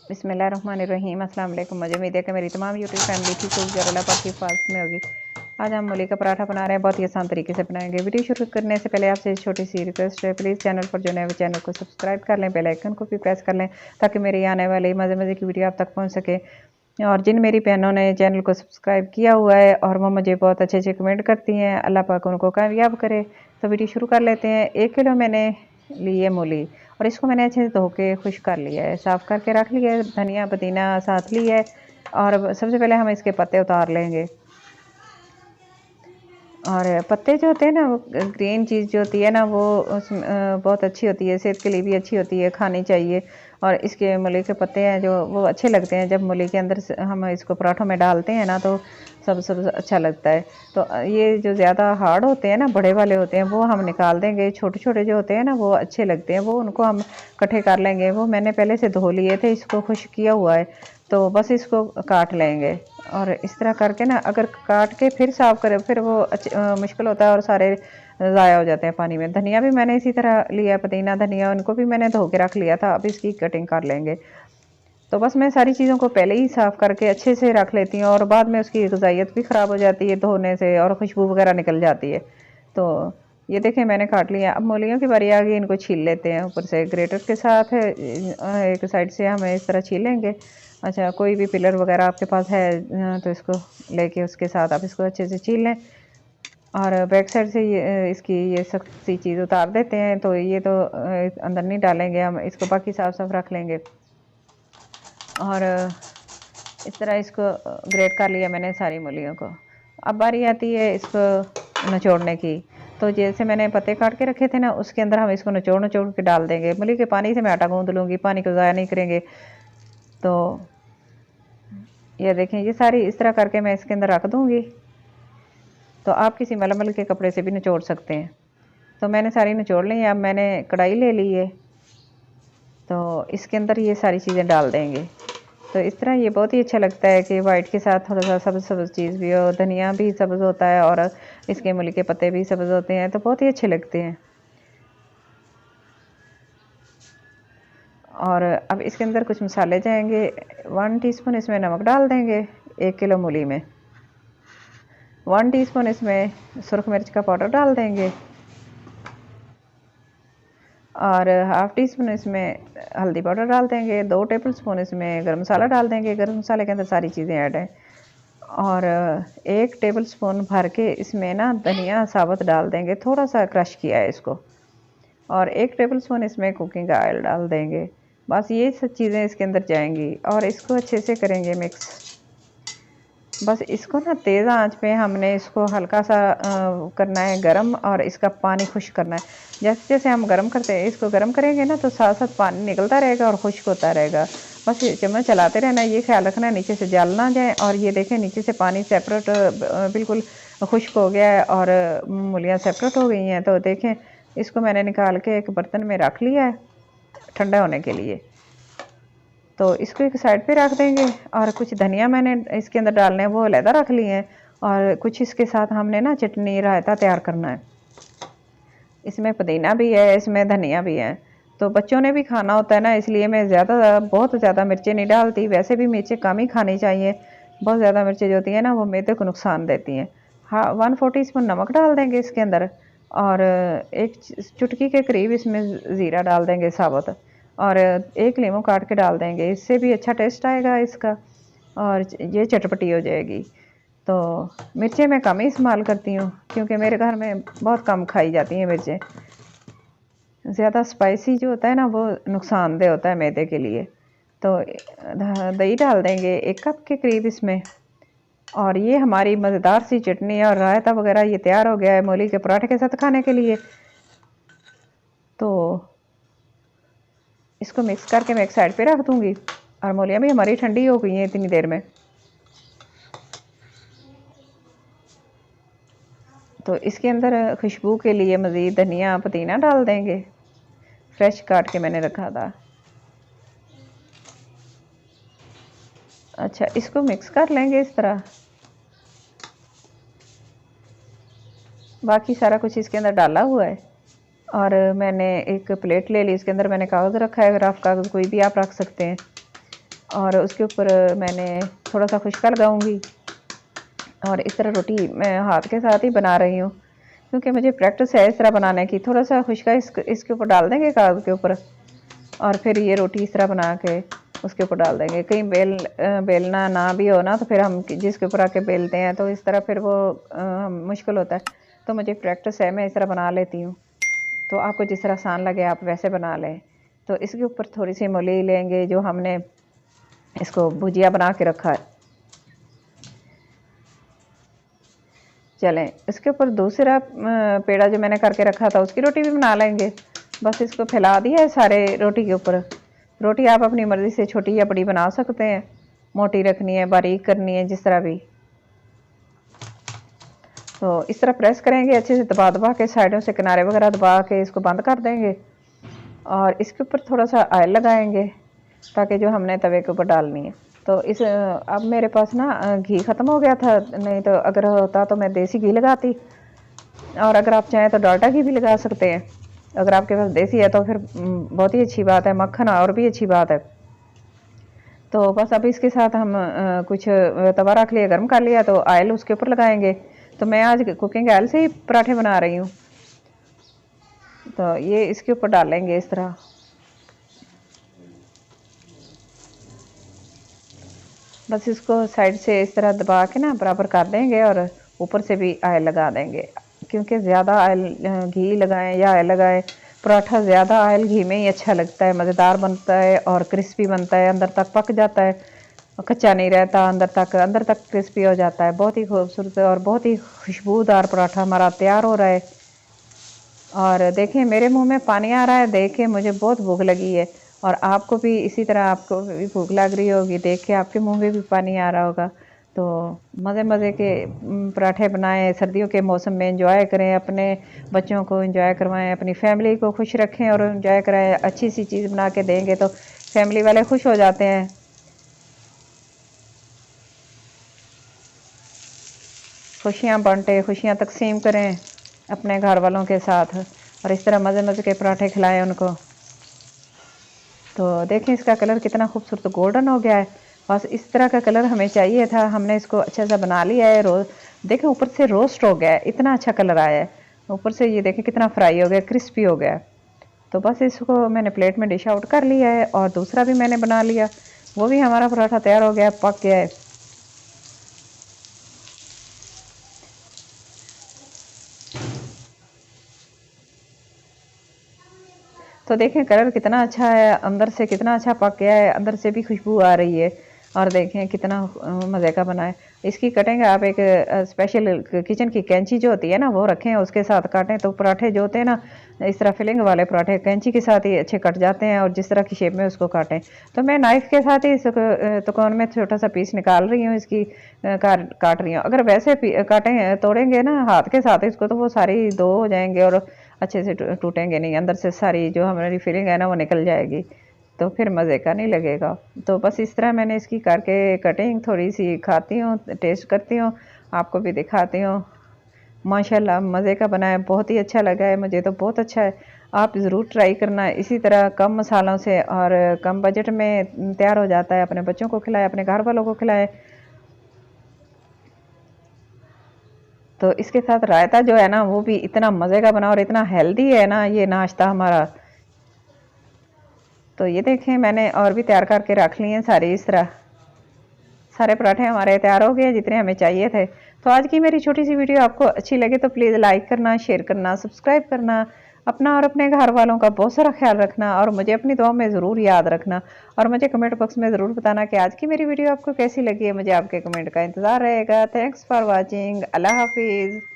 बिस्मिल्लाहिर्रहमानिर्रहीम। अस्सलाम वालेकुम। मुझे उम्मीद है कि मेरी तमाम यूट्यूब फैमिली ठीक होगी और अल्लाह पाक की हिफाज़त में होगी। आज हम मूली का पराठा बना रहे हैं, बहुत ही आसान तरीके से बनाएंगे। वीडियो शुरू करने से पहले आपसे छोटी सी रिक्वेस्ट है, प्लीज़ चैनल पर जो नए वो चैनल को सब्सक्राइब कर लें, बेल आइकन को भी प्रेस कर लें ताकि मेरी आने वाली मज़े मज़े की वीडियो आप तक पहुँच सके। और जिन मेरी बहनों ने चैनल को सब्सक्राइब किया हुआ है और वो मुझे बहुत अच्छे अच्छे कमेंट करती हैं, अल्लाह पाक उनको कामयाब करे। तो वीडियो शुरू कर लेते हैं। 1 किलो मैंने ली है मूली और इसको मैंने अच्छे से धो के खुश कर लिया है, साफ़ करके रख लिया है। धनिया पुदीना साथ लिया है और सबसे पहले हम इसके पत्ते उतार लेंगे। और पत्ते जो होते हैं ना, वो ग्रीन चीज़ जो होती है ना, वो बहुत अच्छी होती है, सेहत के लिए भी अच्छी होती है, खानी चाहिए। और इसके मूली के पत्ते हैं जो, वो अच्छे लगते हैं। जब मूली के अंदर हम इसको पराठों में डालते हैं ना, तो सब अच्छा लगता है। तो ये जो ज़्यादा हार्ड होते हैं ना, बड़े वाले होते हैं, वो हम निकाल देंगे। छोटे छोटे जो होते हैं ना, वो अच्छे लगते हैं, वो उनको हम इकट्ठे कर लेंगे। वो मैंने पहले से धो लिए थे, इसको खुश किया हुआ है, तो बस इसको काट लेंगे। और इस तरह करके ना, अगर काट के फिर साफ़ करें फिर वो मुश्किल होता है और सारे ज़ाया हो जाते हैं पानी में। धनिया भी मैंने इसी तरह लिया, पुदीना धनिया उनको भी मैंने धो के रख लिया था। अब इसकी कटिंग कर लेंगे। तो बस मैं सारी चीज़ों को पहले ही साफ़ करके अच्छे से रख लेती हूँ और बाद में उसकी ग़िज़ाइयत भी ख़राब हो जाती है धोने से और खुशबू वगैरह निकल जाती है। तो ये देखें मैंने काट लिया। अब मूलियों की बारी आ गई, इनको छील लेते हैं ऊपर से ग्रेटर के साथ। एक साइड से हम इस तरह छीलेंगे। अच्छा, कोई भी पिलर वगैरह आपके पास है तो इसको लेके उसके साथ आप इसको अच्छे से छील लें। और बैक साइड से ये इसकी ये सख्त सी चीज़ उतार देते हैं। तो ये तो अंदर नहीं डालेंगे हम, इसको बाकी साफ साफ रख लेंगे। और इस तरह इसको ग्रेट कर लिया मैंने सारी मूलियों को। अब बारी आती है इसको निचोड़ने की। तो जैसे मैंने पत्ते काट के रखे थे ना, उसके अंदर हम इसको निचोड़ निचोड़ के डाल देंगे। मूली के पानी से मैं आटा गूँध लूँगी, पानी को ज़ाया नहीं करेंगे। तो ये देखें, ये सारी इस तरह करके मैं इसके अंदर रख दूँगी। तो आप किसी मलमल के कपड़े से भी निचोड़ सकते हैं। तो मैंने सारी निचोड़ ली है। अब मैंने कढ़ाई ले ली है, तो इसके अंदर ये सारी चीज़ें डाल देंगे। तो इस तरह ये बहुत ही अच्छा लगता है कि वाइट के साथ थोड़ा सा सब्ज़ सब्ज़ चीज़ भी हो, धनिया भी सब्ज़ होता है और इसके मूली के पत्ते भी सब्ज़ होते हैं, तो बहुत ही अच्छे लगते हैं। और अब इसके अंदर कुछ मसाले जाएंगे। 1 टीस्पून इसमें नमक डाल देंगे 1 किलो मूली में। 1 टीस्पून इसमें सुरख मिर्च का पाउडर डाल देंगे और हाफ़ टी स्पून इसमें हल्दी पाउडर डाल देंगे। 2 टेबल स्पून इसमें गरम मसाला डाल देंगे। गरम मसाले के अंदर सारी चीज़ें ऐड हैं। और 1 टेबल स्पून भर के इसमें ना धनिया साबुत डाल देंगे, थोड़ा सा क्रश किया है इसको। और 1 टेबल स्पून इसमें कुकिंग ऑयल डाल देंगे। बस ये सब चीज़ें इसके अंदर जाएंगी और इसको अच्छे से करेंगे मिक्स। बस इसको ना तेज़ आंच पे हमने इसको हल्का सा करना है गरम, और इसका पानी खुश्क करना है। जैसे जैसे हम गरम करते हैं, इसको गरम करेंगे ना, तो साथ साथ पानी निकलता रहेगा और खुश्क होता रहेगा। बस ये चम्मच चलाते रहना, ये ख्याल रखना है नीचे से जल ना जाए। और ये देखें, नीचे से पानी सेपरेट बिल्कुल खुश्क हो गया है और मूलियाँ सेपरेट हो गई हैं। तो देखें, इसको मैंने निकाल के एक बर्तन में रख लिया है ठंडा होने के लिए। तो इसको एक साइड पे रख देंगे। और कुछ धनिया मैंने इसके अंदर डालने हैं, वो अलहदा रख लिए हैं। और कुछ इसके साथ हमने ना चटनी रायता तैयार करना है। इसमें पुदीना भी है, इसमें धनिया भी है। तो बच्चों ने भी खाना होता है ना, इसलिए मैं बहुत ज़्यादा मिर्चें नहीं डालती। वैसे भी मिर्चें कम ही खानी चाहिए। बहुत ज़्यादा मिर्चें जो होती हैं ना, वो मैदे को नुकसान देती हैं। हाँ, 1/4 टीस्पून नमक डाल देंगे इसके अंदर। और एक चुटकी के करीब इसमें ज़ीरा डाल देंगे साबुत। और 1 लीमू काट के डाल देंगे, इससे भी अच्छा टेस्ट आएगा इसका और ये चटपटी हो जाएगी। तो मिर्चें मैं कम ही इस्तेमाल करती हूँ, क्योंकि मेरे घर में बहुत कम खाई जाती हैं मिर्चें। ज़्यादा स्पाइसी जो होता है ना, वो नुकसानदेह होता है मैदे के लिए। तो दही डाल देंगे 1 कप के करीब इसमें। और ये हमारी मज़ेदार सी चटनी और रायता वगैरह ये तैयार हो गया है मूली के पराठे के साथ खाने के लिए। तो इसको मिक्स करके मैं एक साइड पे रख दूँगी। और मूलियाँ भी हमारी ठंडी हो गई हैं इतनी देर में। तो इसके अंदर खुशबू के लिए मज़ीद धनिया पुदीना डाल देंगे, फ्रेश काट के मैंने रखा था। अच्छा, इसको मिक्स कर लेंगे इस तरह। बाकी सारा कुछ इसके अंदर डाला हुआ है। और मैंने एक प्लेट ले ली, इसके अंदर मैंने कागज़ रखा है, रफ कागज़ कोई भी आप रख सकते हैं। और उसके ऊपर मैंने थोड़ा सा खुशका लगाऊंगी। और इस तरह रोटी मैं हाथ के साथ ही बना रही हूँ क्योंकि मुझे प्रैक्टिस है इस तरह बनाने की। थोड़ा सा खुशका इसके ऊपर डाल देंगे कागज़ के ऊपर, और फिर ये रोटी इस तरह बना के उसके ऊपर डाल देंगे। कहीं बेलना ना भी हो ना तो फिर हम जिसके ऊपर आके बेलते हैं तो इस तरह फिर वो मुश्किल होता है। तो मुझे प्रैक्टिस है, मैं इस तरह बना लेती हूँ। तो आपको जिस तरह आसान लगे आप वैसे बना लें। तो इसके ऊपर थोड़ी सी मूली लेंगे जो हमने इसको भुजिया बना के रखा है। चलें, इसके ऊपर दूसरा पेड़ा जो मैंने करके रखा था उसकी रोटी भी बना लेंगे। बस इसको फैला दिया है सारे रोटी के ऊपर। रोटी आप अपनी मर्ज़ी से छोटी या बड़ी बना सकते हैं, मोटी रखनी है, बारीक करनी है, जिस तरह भी। तो इस तरह प्रेस करेंगे अच्छे से, दबा दबा के साइडों से किनारे वगैरह दबा के इसको बंद कर देंगे। और इसके ऊपर थोड़ा सा ऑयल लगाएंगे ताकि जो हमने तवे के ऊपर डालनी है। तो अब मेरे पास ना घी ख़त्म हो गया था, नहीं तो अगर होता तो मैं देसी घी लगाती, और अगर आप चाहें तो डाल्डा घी भी लगा सकते हैं। अगर आपके पास देसी है तो फिर बहुत ही अच्छी बात है, मक्खन और भी अच्छी बात है। तो बस अब इसके साथ हम कुछ तवा रख लिया, गर्म कर लिया, तो ऑयल उसके ऊपर लगाएंगे। तो मैं आज कुकिंग ऑयल से ही पराठे बना रही हूँ। तो ये इसके ऊपर डालेंगे इस तरह। बस इसको साइड से इस तरह दबा के ना बराबर कर देंगे, और ऊपर से भी ऑयल लगा देंगे। क्योंकि ज़्यादा ऑयल घी लगाएं या ऑयल लगाएं, पराठा ज़्यादा ऑयल घी में ही अच्छा लगता है, मज़ेदार बनता है और क्रिस्पी बनता है, अंदर तक पक जाता है, कच्चा नहीं रहता, अंदर तक क्रिस्पी हो जाता है। बहुत ही खूबसूरत और बहुत ही खुशबूदार पराठा हमारा तैयार हो रहा है। और देखें मेरे मुंह में पानी आ रहा है, देखें मुझे बहुत भूख लगी है, और आपको भी इसी तरह आपको भी भूख लग रही होगी, देख के आपके मुंह में भी पानी आ रहा होगा। तो मज़े मज़े के पराठे बनाएं, सर्दियों के मौसम में एंजॉय करें, अपने बच्चों को एंजॉय करवाएं, अपनी फैमिली को खुश रखें और एंजॉय कराएं। अच्छी सी चीज़ बना के देंगे तो फैमिली वाले खुश हो जाते हैं। खुशियाँ बांटें, खुशियाँ तकसीम करें अपने घर वालों के साथ, और इस तरह मज़े मज़े के पराठे खिलाएं उनको। तो देखें इसका कलर कितना खूबसूरत गोल्डन हो गया है। बस इस तरह का कलर हमें चाहिए था, हमने इसको अच्छा सा बना लिया है। देखें ऊपर से रोस्ट हो गया है, इतना अच्छा कलर आया है। ऊपर से ये देखें कितना फ्राई हो गया, क्रिस्पी हो गया। तो बस इसको मैंने प्लेट में डिश आउट कर लिया है, और दूसरा भी मैंने बना लिया, वो भी हमारा पराठा तैयार हो गया, पक गया है। तो देखें कलर कितना अच्छा है, अंदर से कितना अच्छा पक गया है, अंदर से भी खुशबू आ रही है। और देखें कितना मज़े का बना है। इसकी कटिंग आप एक स्पेशल किचन की कैंची जो होती है ना वो रखें, उसके साथ काटें तो पराठे जो होते हैं ना, इस तरह फिलिंग वाले पराठे कैंची के साथ ही अच्छे कट जाते हैं, और जिस तरह की शेप में उसको काटें। तो मैं नाइफ़ के साथ ही इस त्रिकोण में छोटा सा पीस निकाल रही हूँ, इसकी काट रही हूँ। अगर वैसे काटें तोड़ेंगे ना हाथ के साथ इसको, तो वो सारी दो हो जाएंगे और अच्छे से टूटेंगे नहीं, अंदर से सारी जो हमारी फीलिंग है ना वो निकल जाएगी, तो फिर मज़े का नहीं लगेगा। तो बस इस तरह मैंने इसकी करके कटिंग थोड़ी सी खाती हूँ, टेस्ट करती हूँ, आपको भी दिखाती हूँ। माशाल्लाह मज़े का बना है, बहुत ही अच्छा लगा है, मुझे तो बहुत अच्छा है। आप ज़रूर ट्राई करना, इसी तरह कम मसालों से और कम बजट में तैयार हो जाता है। अपने बच्चों को खिलाएं, अपने घर वालों को खिलाएं। तो इसके साथ रायता जो है ना वो भी इतना मज़े का बना और इतना हेल्दी है ना ये नाश्ता हमारा। तो ये देखें मैंने और भी तैयार करके रख लिए हैं सारे। इस तरह सारे पराठे हमारे तैयार हो गए जितने हमें चाहिए थे। तो आज की मेरी छोटी सी वीडियो आपको अच्छी लगे तो प्लीज़ लाइक करना, शेयर करना, सब्सक्राइब करना। अपना और अपने घर वालों का बहुत सारा ख्याल रखना, और मुझे अपनी दुआ में ज़रूर याद रखना। और मुझे कमेंट बॉक्स में ज़रूर बताना कि आज की मेरी वीडियो आपको कैसी लगी है। मुझे आपके कमेंट का इंतज़ार रहेगा। Thanks for watching. अल्लाह हाफिज़।